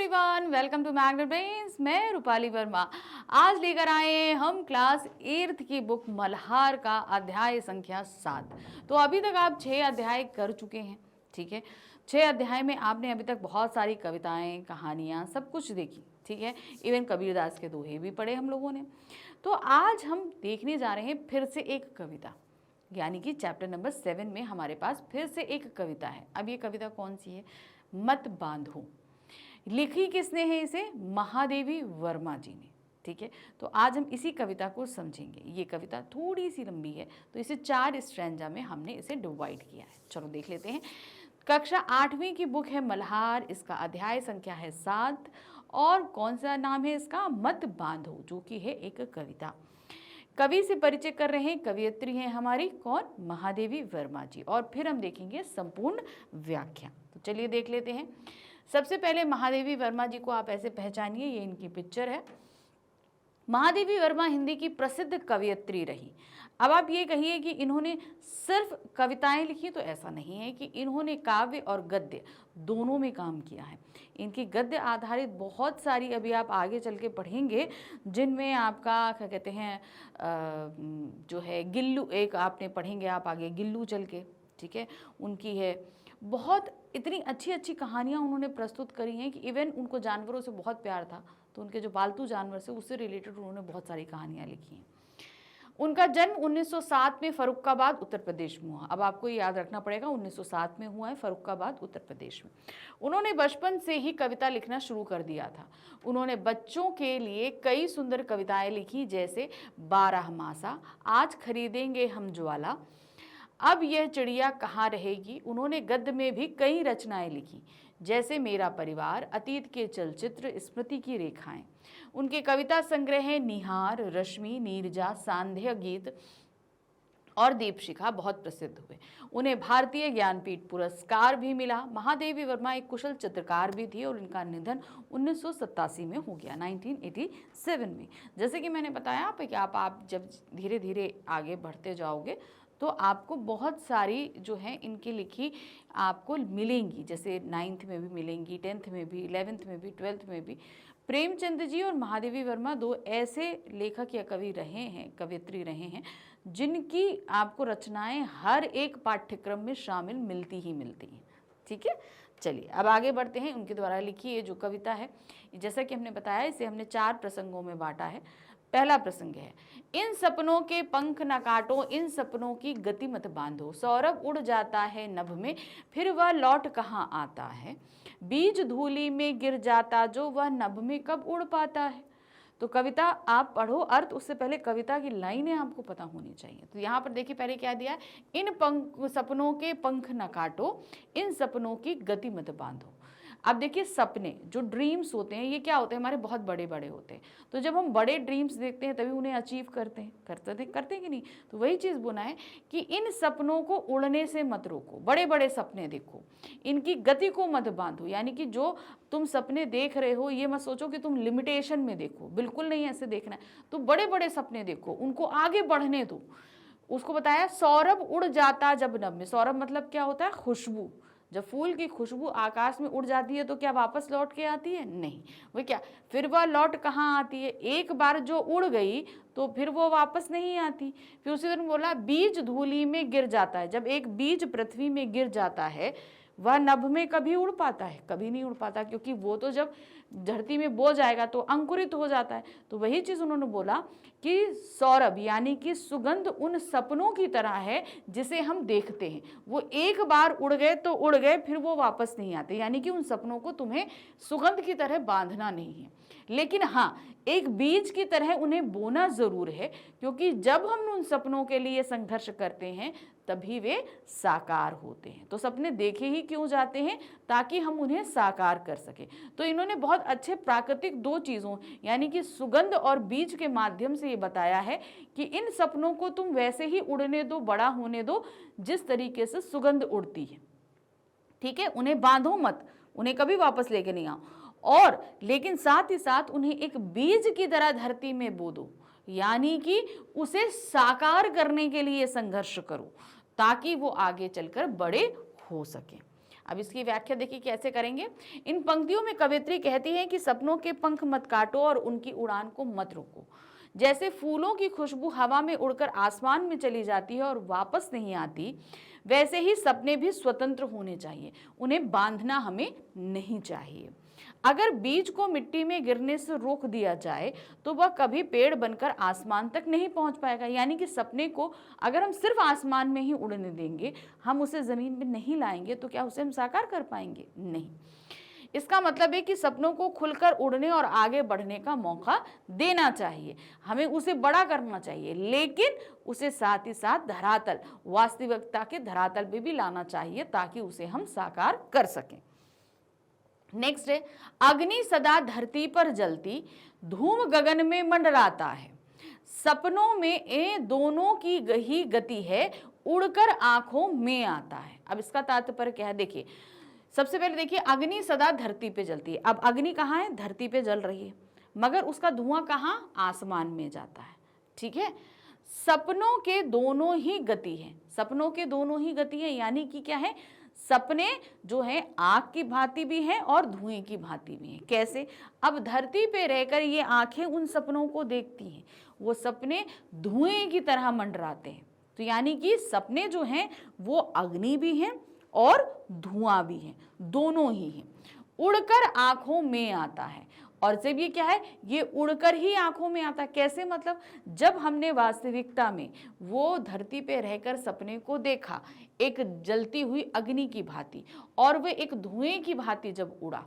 Everyone, welcome to magnet brains. मैं रूपाली वर्मा। आज लेकर आए हैं हम क्लास 8th की बुक मल्हार का अध्याय संख्या 7। तो अभी तक आप 6 अध्याय कर चुके हैं। ठीक है, 6 अध्याय में आपने अभी तक बहुत सारी कविताएं, कहानियां, सब कुछ देखी। ठीक है, इवन कबीरदास के दोहे भी पढ़े हम लोगों ने। तो आज हम देखने जा रहे हैं फिर से एक कविता, यानी कि चैप्टर नंबर 7 में हमारे पास फिर से एक कविता है। अब ये कविता कौन सी है? मत बांधो। लिखी किसने है इसे? महादेवी वर्मा जी ने। ठीक है, तो आज हम इसी कविता को समझेंगे। ये कविता थोड़ी सी लंबी है, तो इसे 4 स्ट्रैंजा में हमने इसे डिवाइड किया है। चलो देख लेते हैं। कक्षा 8वीं की बुक है मल्हार, इसका अध्याय संख्या है 7 और कौन सा नाम है इसका? मत बांधो, जो कि है एक कविता। कवि से परिचय कर रहे हैं, कवियत्री हैं हमारी कौन? महादेवी वर्मा जी। और फिर हम देखेंगे संपूर्ण व्याख्या। तो चलिए देख लेते हैं। सबसे पहले महादेवी वर्मा जी को आप ऐसे पहचानिए, ये इनकी पिक्चर है। महादेवी वर्मा हिंदी की प्रसिद्ध कवयित्री रही। अब आप ये कहिए कि इन्होंने सिर्फ कविताएं लिखी, तो ऐसा नहीं है कि इन्होंने काव्य और गद्य दोनों में काम किया है। इनकी गद्य आधारित बहुत सारी, अभी आप आगे चल के पढ़ेंगे, जिनमें आपका क्या कहते हैं जो है गिल्लू, एक आपने पढ़ेंगे आप आगे गिल्लू चल के। ठीक है, उनकी है बहुत इतनी अच्छी अच्छी कहानियाँ उन्होंने प्रस्तुत करी हैं कि इवन उनको जानवरों से बहुत प्यार था, तो उनके जो पालतू जानवर से उससे रिलेटेड उन्होंने बहुत सारी कहानियाँ लिखी हैं। उनका जन्म 1907 में फर्रुखाबाद उत्तर प्रदेश में हुआ। अब आपको याद रखना पड़ेगा, 1907 में हुआ है, फर्रुखाबाद उत्तर प्रदेश में। उन्होंने बचपन से ही कविता लिखना शुरू कर दिया था। उन्होंने बच्चों के लिए कई सुंदर कविताएं लिखी, जैसे 12 मासा, आज खरीदेंगे हम ज्वाला, अब यह चिड़िया कहाँ रहेगी। उन्होंने गद्य में भी कई रचनाएं लिखी, जैसे मेरा परिवार, अतीत के चलचित्र, स्मृति की रेखाएं। उनके कविता संग्रह हैं निहार, रश्मि, नीरजा, सांध्य गीत और दीपशिखा बहुत प्रसिद्ध हुए। उन्हें भारतीय ज्ञानपीठ पुरस्कार भी मिला। महादेवी वर्मा एक कुशल चित्रकार भी थी और इनका निधन 1987 में हो गया, 1987 में। जैसे कि मैंने बताया कि आप जब धीरे धीरे आगे बढ़ते जाओगे तो आपको बहुत सारी जो है इनकी लिखी आपको मिलेंगी, जैसे 9th में भी मिलेंगी, 10th में भी, 11th में भी, 12th में भी। प्रेमचंद जी और महादेवी वर्मा 2 ऐसे लेखक या कवि रहे हैं, कवियत्री रहे हैं, जिनकी आपको रचनाएं हर एक पाठ्यक्रम में शामिल मिलती ही मिलती हैं। ठीक है, चलिए अब आगे बढ़ते हैं। उनके द्वारा लिखी ये जो कविता है, जैसा कि हमने बताया, इसे हमने 4 प्रसंगों में बांटा है। पहला प्रसंग है, इन सपनों के पंख न काटो, इन सपनों की गति मत बांधो, सौरभ उड़ जाता है नभ में, फिर वह लौट कहाँ आता है, बीज धूली में गिर जाता जो, वह नभ में कब उड़ पाता है। तो कविता आप पढ़ो, अर्थ उससे पहले कविता की लाइनें आपको पता होनी चाहिए। तो यहाँ पर देखिए पहले क्या दिया है, इन सपनों के पंख न काटो, इन सपनों की गति मत बांधो। अब देखिए, सपने जो ड्रीम्स होते हैं, ये क्या होते हैं? हमारे बहुत बड़े बड़े होते हैं। तो जब हम बड़े ड्रीम्स देखते हैं तभी उन्हें अचीव करते हैं, करते हैं कि नहीं? तो वही चीज़ बोला है कि इन सपनों को उड़ने से मत रोको, बड़े बड़े सपने देखो, इनकी गति को मत बांधो। यानी कि जो तुम सपने देख रहे हो, ये मत सोचो कि तुम लिमिटेशन में देखो, बिल्कुल नहीं ऐसे देखना है। तो बड़े बड़े सपने देखो, उनको आगे बढ़ने दो। उसको बताया सौरभ उड़ जाता जब नभ में। सौरभ मतलब क्या होता है? खुशबू। जब फूल की खुशबू आकाश में उड़ जाती है तो क्या वापस लौट के आती है? नहीं। वो क्या, फिर वह लौट कहाँ आती है? एक बार जो उड़ गई तो फिर वो वापस नहीं आती। फिर उसी तरह बोला बीज धूली में गिर जाता है। जब एक बीज पृथ्वी में गिर जाता है, वह नभ में कभी उड़ पाता है? कभी नहीं उड़ पाता, क्योंकि वो तो जब धरती में बो जाएगा तो अंकुरित हो जाता है। तो वही चीज उन्होंने बोला कि सौरभ यानी कि सुगंध उन सपनों की तरह है जिसे हम देखते हैं। वो एक बार उड़ गए तो उड़ गए, फिर वो वापस नहीं आते। यानी कि उन सपनों को तुम्हें सुगंध की तरह बांधना नहीं है, लेकिन हाँ, एक बीज की तरह उन्हें बोना जरूर है, क्योंकि जब हम उन सपनों के लिए संघर्ष करते हैं तभी वे साकार होते हैं। तो सपने देखे ही क्यों जाते हैं? ताकि हम उन्हें साकार कर सके। तो इन्होंने बहुत अच्छे प्राकृतिक 2 चीज़ों यानी कि सुगंध और बीज के माध्यम से ये बताया है कि इन सपनों को तुम वैसे ही उड़ने दो, बड़ा होने दो, जिस तरीके से सुगंध उड़ती है। ठीक है, उन्हें बांधो मत, उन्हें कभी वापस लेके नहीं आओ। और लेकिन साथ ही साथ उन्हें एक बीज की तरह धरती में बो दो, यानी कि उसे साकार करने के लिए संघर्ष करो, ताकि वो आगे चलकर बड़े हो सके। अब इसकी व्याख्या देखिए कैसे करेंगे। इन पंक्तियों में कवियत्री कहती है कि सपनों के पंख मत काटो और उनकी उड़ान को मत रोको। जैसे फूलों की खुशबू हवा में उड़कर आसमान में चली जाती है और वापस नहीं आती, वैसे ही सपने भी स्वतंत्र होने चाहिए, उन्हें बांधना हमें नहीं चाहिए। अगर बीज को मिट्टी में गिरने से रोक दिया जाए तो वह कभी पेड़ बनकर आसमान तक नहीं पहुंच पाएगा। यानी कि सपने को अगर हम सिर्फ आसमान में ही उड़ने देंगे, हम उसे जमीन में नहीं लाएंगे, तो क्या उसे हम साकार कर पाएंगे? नहीं। इसका मतलब है कि सपनों को खुलकर उड़ने और आगे बढ़ने का मौका देना चाहिए, हमें उसे बड़ा करना चाहिए, लेकिन उसे साथ ही साथ धरातल, वास्तविकता के धरातल पे भी लाना चाहिए ताकि उसे हम साकार कर सकें। नेक्स्ट है, अग्नि सदा धरती पर जलती, धूम गगन में मंडराता है, सपनों में ये दोनों की ही गति है, उड़कर आंखों में आता है। अब इसका तात्पर्य क्या है? देखिए, सबसे पहले देखिए, अग्नि सदा धरती पे जलती है। अब अग्नि कहाँ है? धरती पे जल रही है, मगर उसका धुआं कहाँ? आसमान में जाता है। ठीक है, सपनों के दोनों ही गति है, सपनों के दोनों ही गति है, यानी कि क्या है? सपने जो है आग की भांति भी हैं और धुएं की भांति भी हैं। कैसे? अब धरती पे रहकर ये आंखें उन सपनों को देखती हैं, वो सपने धुएं की तरह मंडराते हैं। तो यानी कि सपने जो हैं वो अग्नि भी हैं और धुआं भी है, दोनों ही है। उड़कर आंखों में आता है, और जब ये क्या है? ये उड़कर ही आंखों में आता है। कैसे? मतलब जब हमने वास्तविकता में वो धरती पे रहकर सपने को देखा, एक जलती हुई अग्नि की भांति, और वह एक धुएं की भांति जब उड़ा,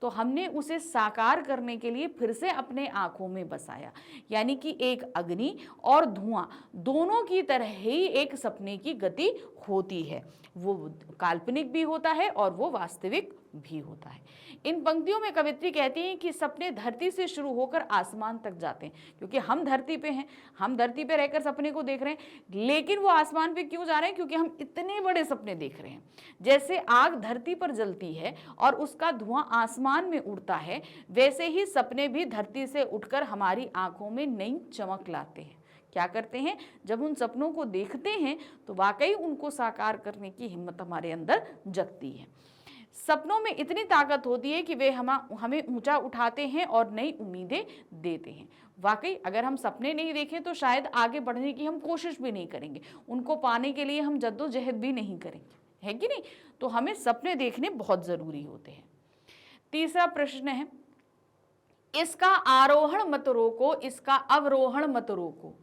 तो हमने उसे साकार करने के लिए फिर से अपने आंखों में बसाया। यानी कि एक अग्नि और धुआं दोनों की तरह ही एक सपने की गति होती है, वो काल्पनिक भी होता है और वो वास्तविक भी होता है। इन पंक्तियों में कवित्री कहती है कि सपने धरती से शुरू होकर आसमान तक जाते हैं, क्योंकि हम धरती पे हैं, हम धरती पे रहकर सपने को देख रहे हैं, लेकिन वो आसमान पे क्यों जा रहे हैं? क्योंकि हम इतने बड़े सपने देख रहे हैं। जैसे आग धरती पर जलती है और उसका धुआं आसमान में उड़ता है, वैसे ही सपने भी धरती से उठकर हमारी आंखों में नई चमक लाते हैं। क्या करते हैं? जब उन सपनों को देखते हैं तो वाकई उनको साकार करने की हिम्मत हमारे अंदर जगती है। सपनों में इतनी ताकत होती है कि वे हमें ऊंचा उठाते हैं और नई उम्मीदें देते हैं। वाकई अगर हम सपने नहीं देखें तो शायद आगे बढ़ने की हम कोशिश भी नहीं करेंगे, उनको पाने के लिए हम जद्दोजहद भी नहीं करेंगे, है कि नहीं? तो हमें सपने देखने बहुत ज़रूरी होते हैं। तीसरा प्रश्न है, इसका आरोहण मत रोको, इसका अवरोहण मत रोको,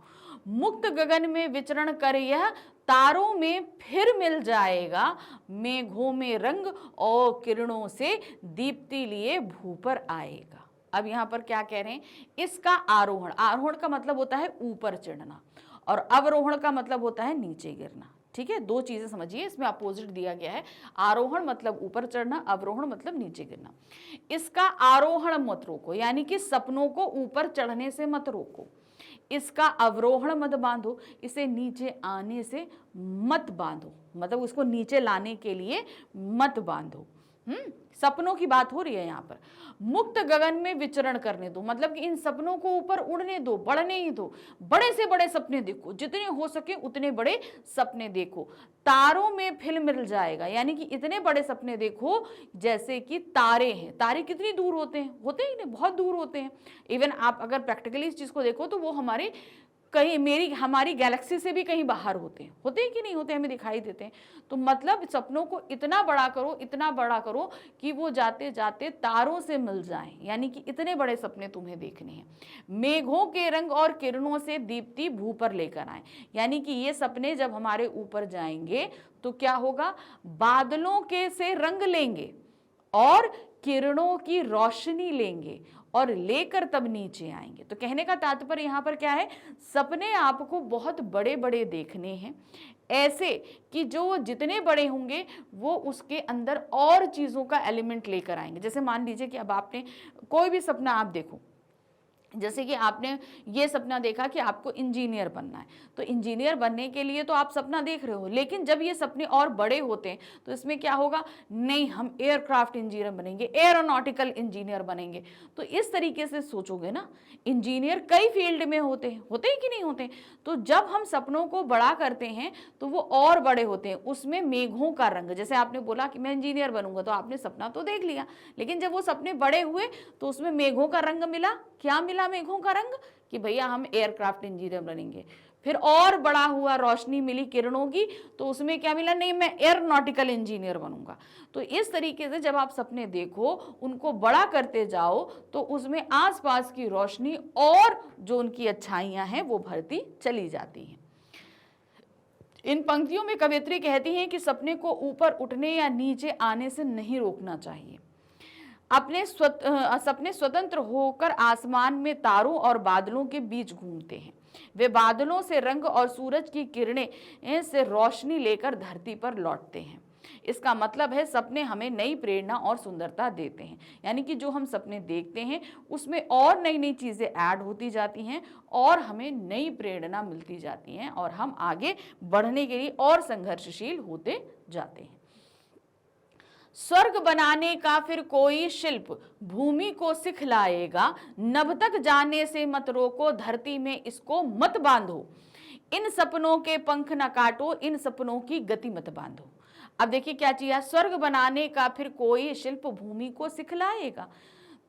मुक्त गगन में विचरण कर यह तारों में फिर मिल जाएगा, मेघों में रंग और किरणों से दीप्ति लिए भू पर आएगा। अब यहाँ पर क्या कह रहे हैं? इसका आरोहण, आरोहण का मतलब होता है ऊपर चढ़ना, और अवरोहण का मतलब होता है नीचे गिरना। ठीक है, दो चीजें समझिए, इसमें अपोजिट दिया गया है। आरोहण मतलब ऊपर चढ़ना, अवरोहण मतलब नीचे गिरना। इसका आरोहण मत रोको, यानी कि सपनों को ऊपर चढ़ने से मत रोको। इसका अवरोहण मत बांधो, इसे नीचे आने से मत बांधो, मतलब उसको नीचे लाने के लिए मत बांधो। सपनों की बात हो रही है यहाँ पर। मुक्त गगन में विचरण करने दो, मतलब कि इन सपनों को ऊपर उड़ने दो, बढ़ने ही दो। बड़े से बड़े सपने देखो, जितने हो सके उतने बड़े सपने देखो। तारों में फिर मिल जाएगा, यानी कि इतने बड़े सपने देखो जैसे कि तारे हैं। तारे कितनी दूर होते हैं? होते ही नहीं, बहुत दूर होते हैं। इवन आप अगर प्रैक्टिकली इस चीज को देखो तो वो हमारे हमारी गैलेक्सी से भी कहीं बाहर होते हैं कि नहीं होते, हमें दिखाई देते हैं। तो मतलब सपनों को इतना बड़ा करो, इतना बड़ा करो कि वो जाते जाते तारों से मिल जाएं, यानी कि इतने बड़े सपने तुम्हें देखने हैं। मेघों के रंग और किरणों से दीप्ति भू पर लेकर आए, यानी कि ये सपने जब हमारे ऊपर जाएंगे तो क्या होगा? बादलों के से रंग लेंगे और किरणों की रोशनी लेंगे और लेकर तब नीचे आएंगे। तो कहने का तात्पर्य यहाँ पर क्या है? सपने आपको बहुत बड़े बड़े देखने हैं, ऐसे कि जो जितने बड़े होंगे वो उसके अंदर और चीज़ों का एलिमेंट लेकर आएंगे। जैसे मान लीजिए कि अब आपने कोई भी सपना आप देखो, जैसे कि आपने ये सपना देखा कि आपको इंजीनियर बनना है, तो इंजीनियर बनने के लिए तो आप सपना देख रहे हो, लेकिन जब ये सपने और बड़े होते हैं तो इसमें क्या होगा, नहीं हम एयरक्राफ्ट इंजीनियर बनेंगे, एरोनॉटिकल इंजीनियर बनेंगे। तो इस तरीके से सोचोगे ना, इंजीनियर कई फील्ड में होते हैं कि नहीं होते। तो जब हम सपनों को बड़ा करते हैं तो वो और बड़े होते हैं। उसमें मेघों का रंग, जैसे आपने बोला कि मैं इंजीनियर बनूंगा, तो आपने सपना तो देख लिया, लेकिन जब वो सपने बड़े हुए तो उसमें मेघों का रंग मिला। क्या मिला मेघों का रंग, कि भैया हम एयरक्राफ्ट इंजीनियर बनेंगे। फिर और बड़ा हुआ, रोशनी मिली किरणों की, तो उसमें क्या मिला, नहीं मैं एयरोनॉटिकल इंजीनियर बनूंगा। तो इस तरीके से जब आप सपने देखो, उनको बड़ा करते जाओ, तो उसमें आसपास की रोशनी और जो उनकी अच्छाइयां हैं वो भरती चली जाती हैं। इन पंक्तियों में कवयित्री कहती हैं कि सपने को ऊपर उठने या नीचे आने से नहीं रोकना चाहिए। सपने स्वतंत्र होकर आसमान में तारों और बादलों के बीच घूमते हैं। वे बादलों से रंग और सूरज की किरणें से रोशनी लेकर धरती पर लौटते हैं। इसका मतलब है सपने हमें नई प्रेरणा और सुंदरता देते हैं। यानी कि जो हम सपने देखते हैं उसमें और नई नई चीज़ें ऐड होती जाती हैं और हमें नई प्रेरणा मिलती जाती हैं और हम आगे बढ़ने के लिए और संघर्षशील होते जाते हैं। स्वर्ग बनाने का फिर कोई शिल्प भूमि को सिखलाएगा, नभ तक जाने से मत रोको, धरती में इसको मत बांधो, इन सपनों के पंख न काटो, इन सपनों की गति मत बांधो। अब देखिए क्या चाहिए, स्वर्ग बनाने का फिर कोई शिल्प भूमि को सिखलाएगा।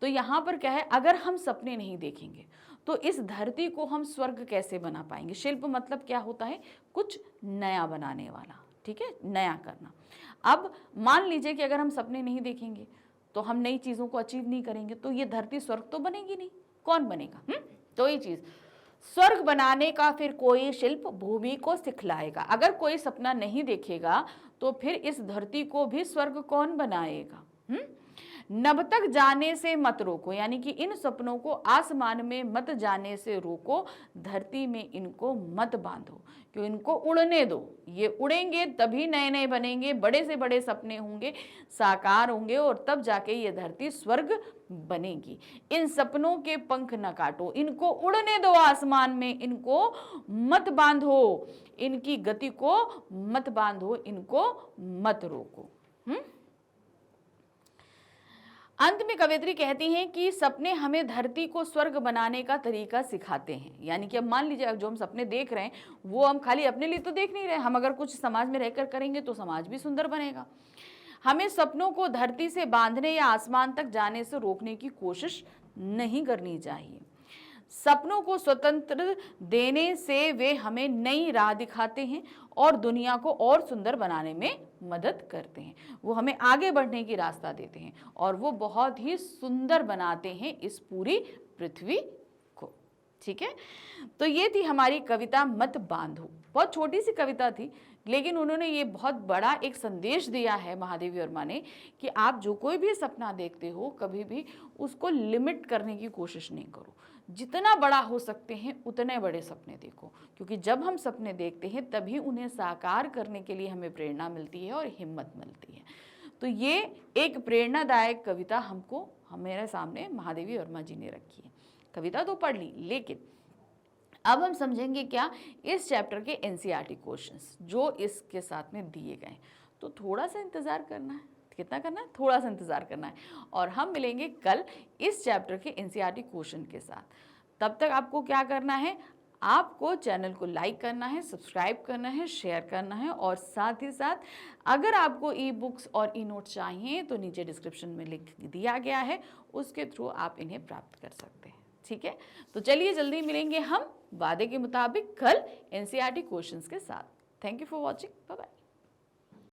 तो यहां पर क्या है, अगर हम सपने नहीं देखेंगे तो इस धरती को हम स्वर्ग कैसे बना पाएंगे। शिल्प मतलब क्या होता है, कुछ नया बनाने वाला, ठीक है, नया करना। अब मान लीजिए कि अगर हम सपने नहीं देखेंगे तो हम नई चीजों को अचीव नहीं करेंगे, तो ये धरती स्वर्ग तो बनेगी नहीं, कौन बनेगा। तो ये चीज, स्वर्ग बनाने का फिर कोई शिल्प भूमि को सिखलाएगा। अगर कोई सपना नहीं देखेगा तो फिर इस धरती को भी स्वर्ग कौन बनाएगा। नभ तक जाने से मत रोको, यानी कि इन सपनों को आसमान में मत जाने से रोको, धरती में इनको मत बांधो, क्यों, इनको उड़ने दो। ये उड़ेंगे तभी नए नए बनेंगे, बड़े से बड़े सपने होंगे, साकार होंगे और तब जाके ये धरती स्वर्ग बनेगी। इन सपनों के पंख न काटो, इनको उड़ने दो आसमान में, इनको मत बांधो, इनकी गति को मत बांधो, इनको मत रोको। अंत में कवयित्री कहती हैं कि सपने हमें धरती को स्वर्ग बनाने का तरीका सिखाते हैं। यानी कि अब मान लीजिए जो हम सपने देख रहे हैं वो हम खाली अपने लिए तो देख नहीं रहे, हम अगर कुछ समाज में रहकर करेंगे तो समाज भी सुंदर बनेगा। हमें सपनों को धरती से बांधने या आसमान तक जाने से रोकने की कोशिश नहीं करनी चाहिए। सपनों को स्वतंत्र देने से वे हमें नई राह दिखाते हैं और दुनिया को और सुंदर बनाने में मदद करते हैं। वो हमें आगे बढ़ने की रास्ता देते हैं और वो बहुत ही सुंदर बनाते हैं इस पूरी पृथ्वी को। ठीक है, तो ये थी हमारी कविता मत बांधो। बहुत छोटी सी कविता थी, लेकिन उन्होंने ये बहुत बड़ा एक संदेश दिया है महादेवी वर्मा ने कि आप जो कोई भी सपना देखते हो कभी भी उसको लिमिट करने की कोशिश नहीं करो। जितना बड़ा हो सकते हैं उतने बड़े सपने देखो, क्योंकि जब हम सपने देखते हैं तभी उन्हें साकार करने के लिए हमें प्रेरणा मिलती है और हिम्मत मिलती है। तो ये एक प्रेरणादायक कविता हमको हमारे सामने महादेवी वर्मा जी ने रखी है। कविता तो पढ़ ली, लेकिन अब हम समझेंगे क्या इस चैप्टर के एनसीईआरटी क्वेश्चंस जो इसके साथ में दिए गए। तो थोड़ा सा इंतज़ार करना है। कितना करना है? थोड़ा सा इंतज़ार करना है और हम मिलेंगे कल इस चैप्टर के एनसीईआरटी क्वेश्चन के साथ। तब तक आपको क्या करना है, आपको चैनल को लाइक करना है, सब्सक्राइब करना है, शेयर करना है और साथ ही साथ अगर आपको ई बुक्स और ई नोट्स चाहिए तो नीचे डिस्क्रिप्शन में लिंक दिया गया है, उसके थ्रू आप इन्हें प्राप्त कर सकते हैं। ठीक है, तो चलिए जल्दी मिलेंगे हम वादे के मुताबिक कल एनसीईआरटी क्वेश्चंस के साथ। Thank you for watching, bye bye.